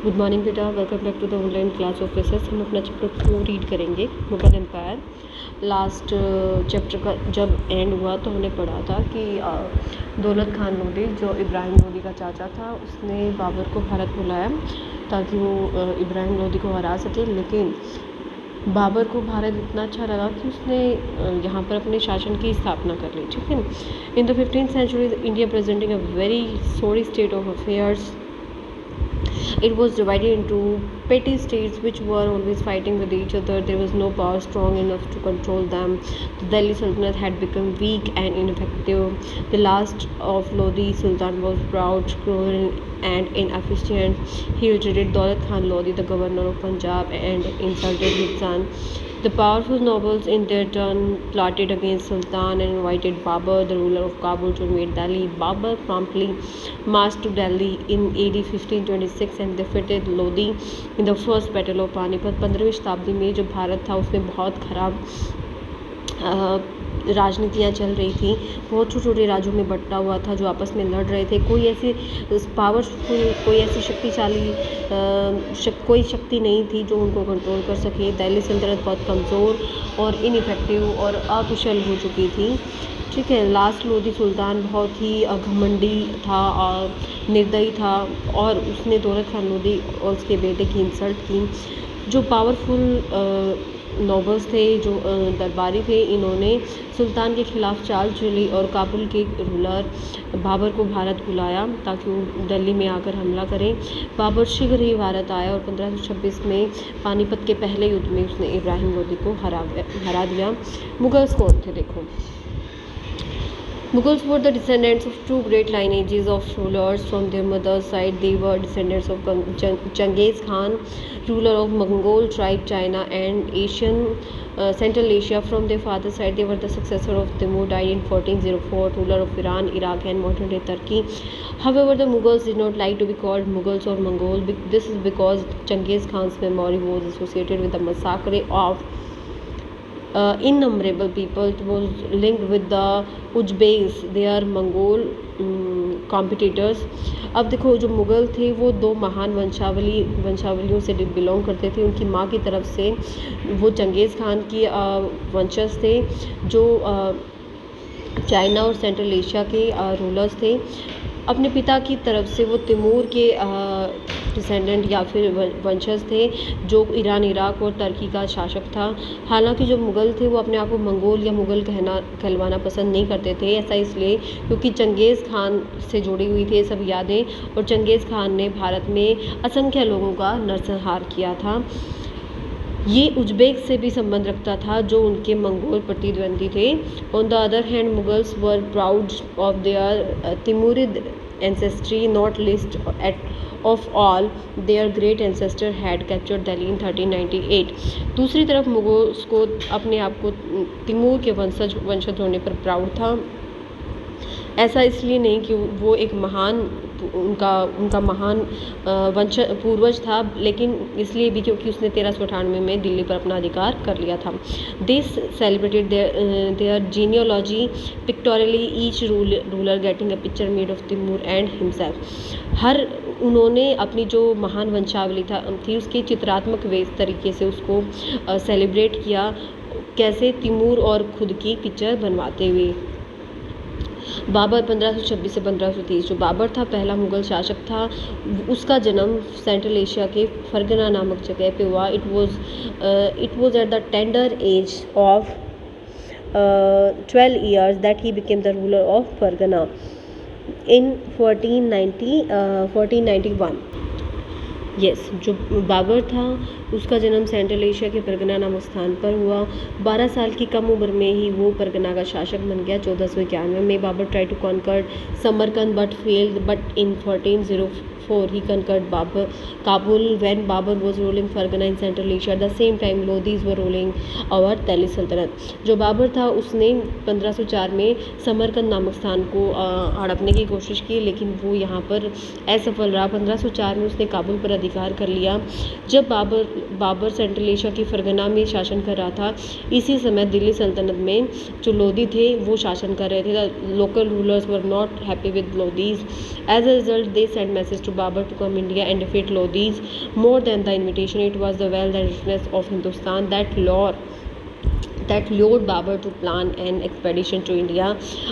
Good morning बेटा, welcome back to the online class of aces. हम अपना chapter 4 read करेंगे, मुगल एम्पायर। लास्ट चैप्टर का जब एंड हुआ तो हमने पढ़ा था कि दौलत खान लोधी, जो इब्राहिम लोधी का चाचा था, उसने बाबर को भारत बुलाया ताकि वो इब्राहिम लोधी को हरा सके। लेकिन बाबर को भारत इतना अच्छा लगा कि उसने यहाँ पर अपने शासन की स्थापना कर ली। ठीक है। In the 15th century, India presenting a very sorry state of affairs. It was divided into petty states which were always fighting with each other. There was no power strong enough to control them. The Delhi Sultanate had become weak and ineffective. The last of Lodi Sultan was proud, cruel, and inefficient. He treated Daulat Khan Lodi, the governor of Punjab, and insulted his son. The powerful nobles in their turn plotted against Sultan and invited Babur, the ruler of Kabul, to invade Delhi. Babur promptly marched to Delhi in AD 1526 and defeated Lodi in the first battle of Panipat. 15वीं शताब्दी में जो भारत था उसमें बहुत खराब राजनीतियाँ चल रही थी। बहुत छोटे छोटे राज्यों में बंटा हुआ था जो आपस में लड़ रहे थे। कोई ऐसी पावरफुल, कोई ऐसी शक्तिशाली कोई शक्ति नहीं थी जो उनको कंट्रोल कर सके। दिल्ली सल्तनत बहुत कमज़ोर और इनइफेक्टिव और अकुशल हो चुकी थी। ठीक है। लास्ट लोधी सुल्तान बहुत ही घमंडी था और निर्दयी था और उसने दौलत खान लोधी और उसके बेटे की इंसल्ट की। जो पावरफुल नोबल्स थे, जो दरबारी थे, इन्होंने सुल्तान के खिलाफ चाल चली और काबुल के रूलर बाबर को भारत बुलाया ताकि वो दिल्ली में आकर हमला करें। बाबर शीघ्र ही भारत आया और 1526 में पानीपत के पहले युद्ध में उसने इब्राहिम लोधी को हरा दिया। मुगल्स कौन थे देखो। Mughals were the descendants of two great lineages of rulers from their mother's side. They were descendants of Genghis Khan, ruler of Mongol tribe China and Central Asia. From their father's side, they were the successor of Timur, died in 1404, ruler of Iran, Iraq, and modern-day Turkey. However, the Mughals did not like to be called Mughals or Mongol. This is because Genghis Khan's memory was associated with the massacre of innumerable people. It was linked with the Uzbeks, their Mongol competitors. अब देखो, जो मुग़ल थे वो दो महान वंशावलियों से belong करते थे। उनकी माँ की तरफ से वो चंगेज़ खान की वंशज थे, जो चाइना और सेंट्रल एशिया के रूलर्स थे। अपने पिता की तरफ से वो तिमूर के डिसेंडेंट या फिर वंशज थे, जो ईरान, इराक और तुर्की का शासक था। हालांकि जो मुग़ल थे वो अपने आप को मंगोल या मुग़ल कहलवाना पसंद नहीं करते थे। ऐसा इसलिए क्योंकि चंगेज़ खान से जुड़ी हुई थी ये सब यादें, और चंगेज़ खान ने भारत में असंख्य लोगों का नरसंहार किया था। ये उज़्बेक से भी संबंध रखता था जो उनके मंगोल प्रतिद्वंदी थे। On the other hand, Mughals were proud of their Timurid ancestry, not least of all their great ancestor had captured Delhi in 1398. दूसरी तरफ मुगल्स को अपने आप को तिमूर के वंशज होने पर प्राउड था। ऐसा इसलिए नहीं कि वो एक महान उनका महान पूर्वज था, लेकिन इसलिए भी क्योंकि उसने 1398 में दिल्ली पर अपना अधिकार कर लिया था। This celebrated their genealogy pictorially, each ruler getting a picture made of Timur and himself. हर उन्होंने अपनी जो महान वंशावली थी उसके चित्रात्मक तरीके से उसको सेलिब्रेट किया। कैसे? तिमूर और खुद की पिक्चर बनवाते हुए। बाबर 1526 से 1530, जो बाबर था पहला मुग़ल शासक था, उसका जन्म सेंट्रल एशिया के फरगना नामक जगह पे हुआ। It was at the tender as of 12 years that he became the ruler of Fargana in 1491. Yes, जो बाबर था उसका जन्म सेंट्रल एशिया के परगना नामक स्थान पर हुआ। 12 साल की कम उम्र में ही वो परगना का शासक बन गया। 1491 में Babur try to conquer Samarkand but failed, but in 1404 he conquered Kabul. When Babur was ruling Fargana in Central Asia, at the same time Lodhis were ruling our Delhi Sultanate. जो बाबर था उसने 1504 में समरकंद नामक स्थान को हड़पने की कोशिश की, लेकिन वो यहाँ पर असफल रहा। 1504 में उसने काबुल पर अधिकार कर लिया। जब बाबर सेंट्रल एशिया की फरगना में शासन कर रहा था, इसी समय दिल्ली सल्तनत में जो लोधी थे वो शासन कर रहे थे। Local rulers were not happy with Lodis. As a result they send message to to Babur to come India and defeat Lodhis. More than the invitation, it was the well-readiness of Hindustan that lured Babur to plan an expedition to India.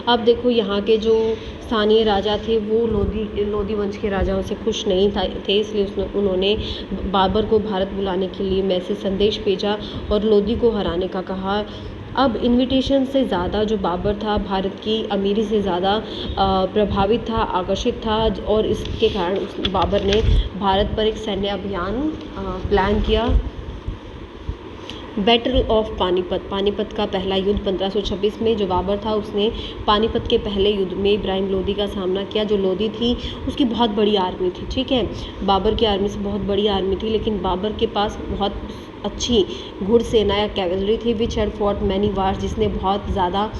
अब देखो यहाँ के जो स्थानीय राजा थे वो लोधी वंश के राजाओं से खुश नहीं थे, इसलिए उन्होंने बाबर को भारत बुलाने के लिए मैसेज संदेश भेजा और लोधी को हराने का कहा। अब इनविटेशन से ज़्यादा जो बाबर था भारत की अमीरी से ज़्यादा प्रभावित था, आकर्षित था, और इसके कारण बाबर ने भारत पर एक सैन्य अभियान प्लान किया। बैटल ऑफ पानीपत का पहला युद्ध 1526 में जो बाबर था उसने पानीपत के पहले युद्ध में इब्राहिम लोदी का सामना किया। जो लोदी थी उसकी बहुत बड़ी आर्मी थी, ठीक है, बाबर की आर्मी से बहुत बड़ी आर्मी थी, लेकिन बाबर के पास बहुत अच्छी घुड़सेना या कैवलरी थी which had fought many wars, जिसने बहुत ज़्यादा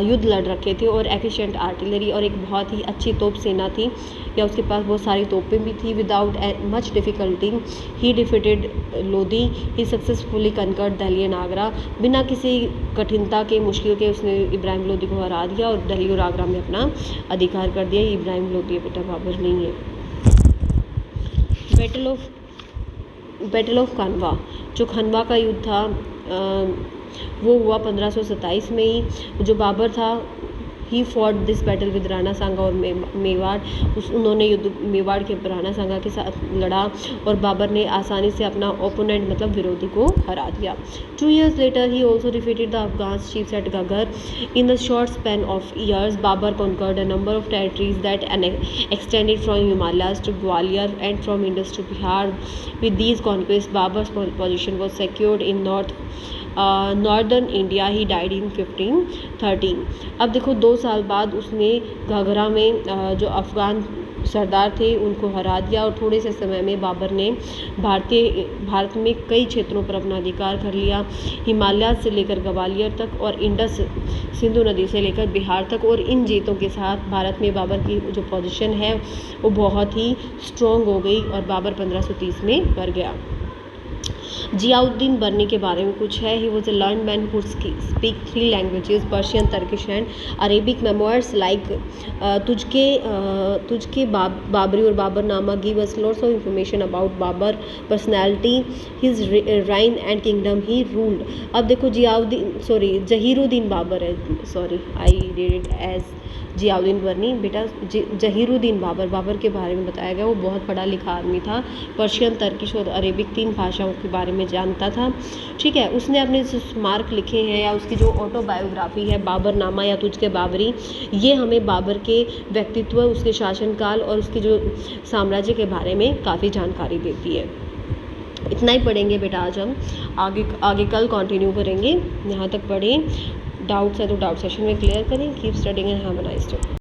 युद्ध लड़ रखे थे, और एफिशिएंट आर्टिलरी और एक बहुत ही अच्छी तोप सेना थी, या उसके पास बहुत सारी तोपें भी थी। Without much difficulty he defeated Lodi, he successfully conquered Delhi and Agra. बिना किसी कठिनता के, मुश्किल के उसने इब्राहिम लोदी को हरा दिया और दिल्ली और आगरा में अपना अधिकार कर दिया। ये इब्राहिम लोदी है बेटा, बाबर नहीं है। बैटल ऑफ खनवा, जो खनवा का युद्ध था वो हुआ 1527 में ही। जो बाबर था he fought this battle with Rana Sanga और मेवाड़, उन्होंने युद्ध मेवाड़ के राणा सांगा के साथ लड़ा और बाबर ने आसानी से अपना ओपोनेंट मतलब विरोधी को हरा दिया। 2 years later he also defeated the Afghan chiefs at Ghaggar. In the short span of years, Babur conquered a number of territories that extended from Himalayas to Gwalior and from Indus to Bihar. With these conquests, Babur's position was secured in northern India. He died in 1513। अब देखो 2 साल बाद उसने घाघरा में जो अफ़गान सरदार थे उनको हरा दिया, और थोड़े से समय में बाबर ने भारत में कई क्षेत्रों पर अपना अधिकार कर लिया, हिमालय से लेकर ग्वालियर तक और इंडस सिंधु नदी से लेकर बिहार तक। और इन जीतों के साथ भारत में बाबर की जो पोजीशन है वो बहुत ही स्ट्रॉन्ग हो गई और बाबर 1530 में मर गया। जियाउद्दीन बर्नी के बारे में कुछ है। He was a learn man who speak 3 languages, Persian, Turkish and Arabic. Memoirs like Tuzuk Baburi और Baburnama give us lots of information about Babur personality, his reign and kingdom he ruled. अब देखो जहीरुद्दीन बाबर है, sorry I did it as Ziauddin Barani. बेटा जहीरुद्दीन बाबर के बारे में बताया गया, वो बहुत पढ़ा लिखा आदमी था, पर्शियन, टर्किश और अरेबिक 3 भाषाओं के बारे में जानता था, ठीक है। उसने अपने स्मारक लिखे हैं या उसकी जो ऑटोबायोग्राफी है बाबरनामा या तुझके बाबरी, ये हमें बाबर के व्यक्तित्व, उसके शासनकाल और उसके जो साम्राज्य के बारे में काफ़ी जानकारी देती है। इतना ही पढ़ेंगे बेटा आज हम, आगे कल कंटिन्यू करेंगे। यहाँ तक पढ़ें, डाउट्स है तो डाउट सेशन में क्लियर करें। Keep studying and have a nice day.